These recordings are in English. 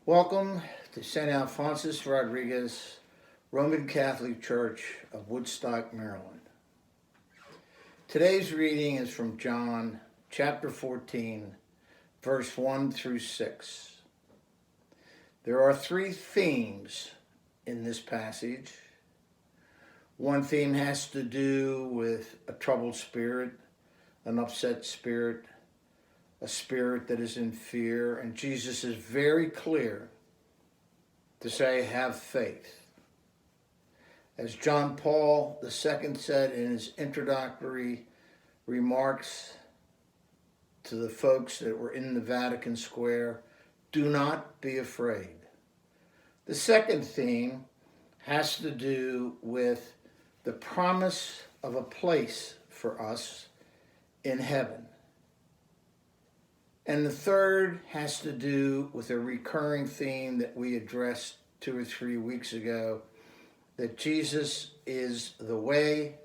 Welcome to St. Alphonsus Rodriguez Roman Catholic Church of Woodstock, Maryland. Today's reading is from John chapter 14, verse 1 through 6. There are three themes in this passage. One theme has to do with a troubled spirit, an upset spirit, a spirit that is in fear, and Jesus is very clear to say, have faith. As John Paul II said in his introductory remarks to the folks that were in the Vatican Square, do not be afraid. The second theme has to do with the promise of a place for us in heaven. And the third has to do with a recurring theme that we addressed 2 or 3 weeks ago, that Jesus is the way,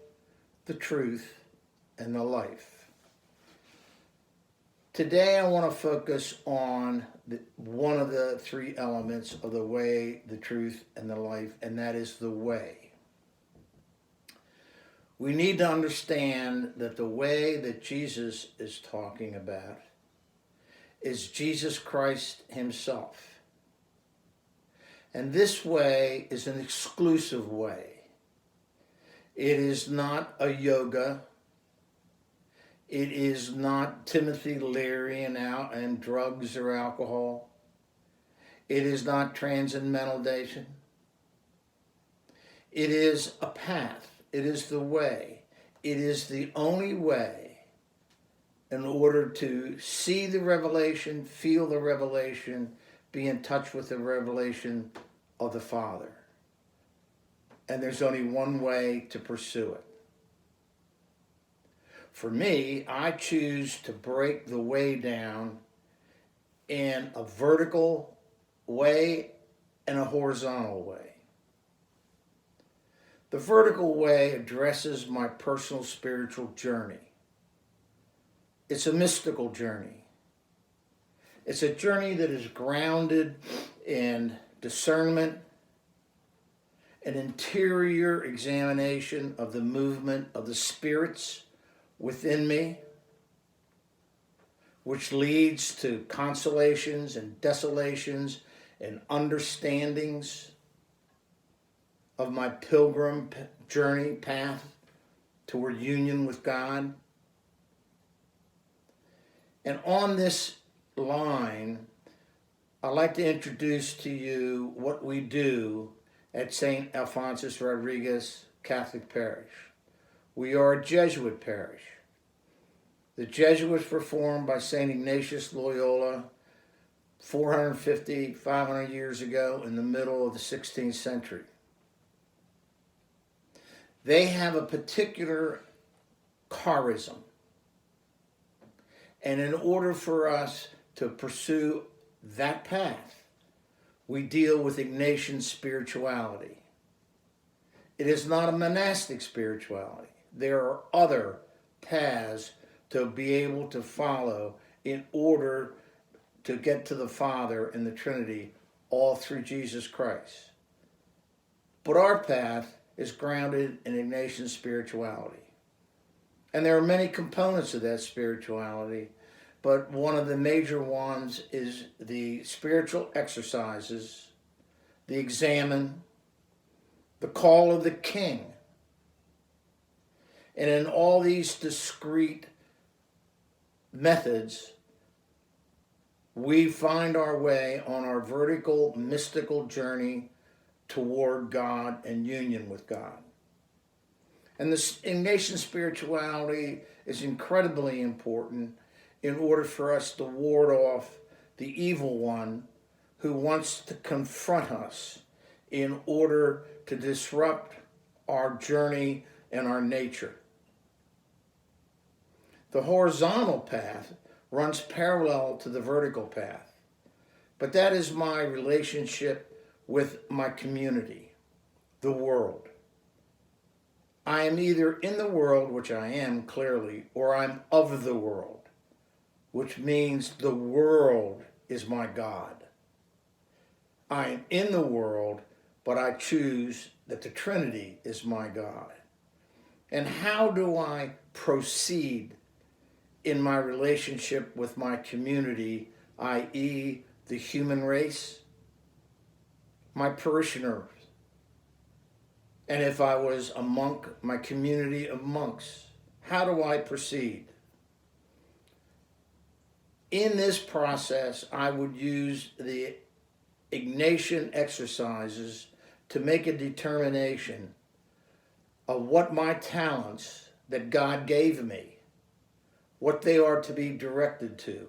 the truth, and the life. Today I want to focus on one of the three elements of the way, the truth, and the life, and that is the way. We need to understand that the way that Jesus is talking about is Jesus Christ himself. And this way is an exclusive way. It is not a yoga. It is not Timothy Leary and drugs or alcohol. It is not transcendentality. It is a path. It is the way. It is the only way in order to see the revelation, feel the revelation, be in touch with the revelation of the Father. And there's only one way to pursue it. For me, I choose to break the way down in a vertical way and a horizontal way. The vertical way addresses my personal spiritual journey. It's a mystical journey. It's a journey that is grounded in discernment, an interior examination of the movement of the spirits within me, which leads to consolations and desolations and understandings of my pilgrim journey path toward union with God. And on this line, I'd like to introduce to you what we do at St. Alphonsus Rodriguez Catholic Parish. We are a Jesuit parish. The Jesuits were formed by St. Ignatius Loyola 450, 500 years ago in the middle of the 16th century. They have a particular charism. And in order for us to pursue that path, we deal with Ignatian spirituality. It is not a monastic spirituality. There are other paths to be able to follow in order to get to the Father and the Trinity, all through Jesus Christ. But our path is grounded in Ignatian spirituality. And there are many components of that spirituality, but one of the major ones is the spiritual exercises, the examen, the call of the king. And in all these discrete methods, we find our way on our vertical mystical journey toward God and union with God. And this Ignatian spirituality is incredibly important in order for us to ward off the evil one who wants to confront us in order to disrupt our journey and our nature. The horizontal path runs parallel to the vertical path, but that is my relationship with my community, the world. I am either in the world, which I am clearly, or I'm of the world, which means the world is my God. I am in the world, but I choose that the Trinity is my God. And how do I proceed in my relationship with my community, i.e., the human race, my parishioners, and if I was a monk, my community of monks? How do I proceed? In this process, I would use the Ignatian exercises to make a determination of what my talents that God gave me, what they are to be directed to.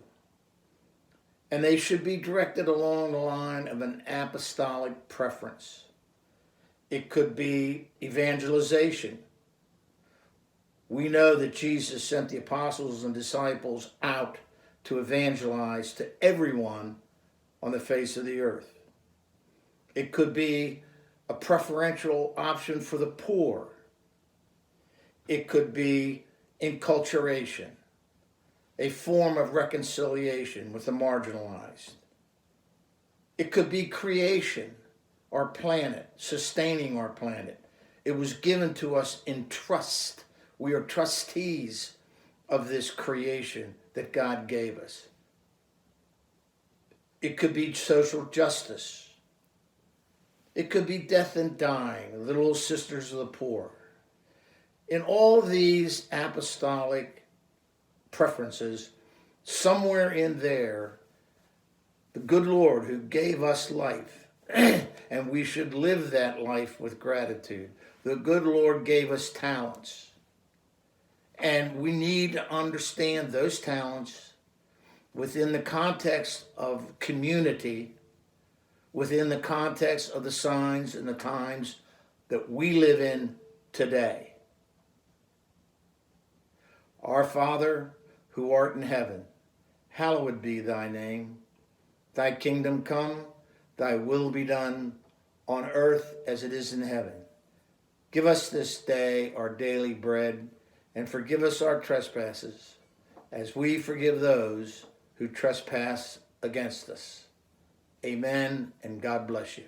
And they should be directed along the line of an apostolic preference. It could be evangelization. We know that Jesus sent the apostles and disciples out to evangelize to everyone on the face of the earth. It could be a preferential option for the poor. It could be enculturation, a form of reconciliation with the marginalized. It could be creation, our planet, sustaining our planet. It was given to us in trust. We are trustees of this creation that God gave us. It could be social justice. It could be death and dying, the little sisters of the poor. In all these apostolic preferences, somewhere in there, the good Lord who gave us life, and we should live that life with gratitude. The good Lord gave us talents. And we need to understand those talents within the context of community, within the context of the signs and the times that we live in today. Our Father, who art in heaven, hallowed be thy name. Thy kingdom come, thy will be done on earth as it is in heaven. Give us this day our daily bread, and forgive us our trespasses, as we forgive those who trespass against us. Amen, and God bless you.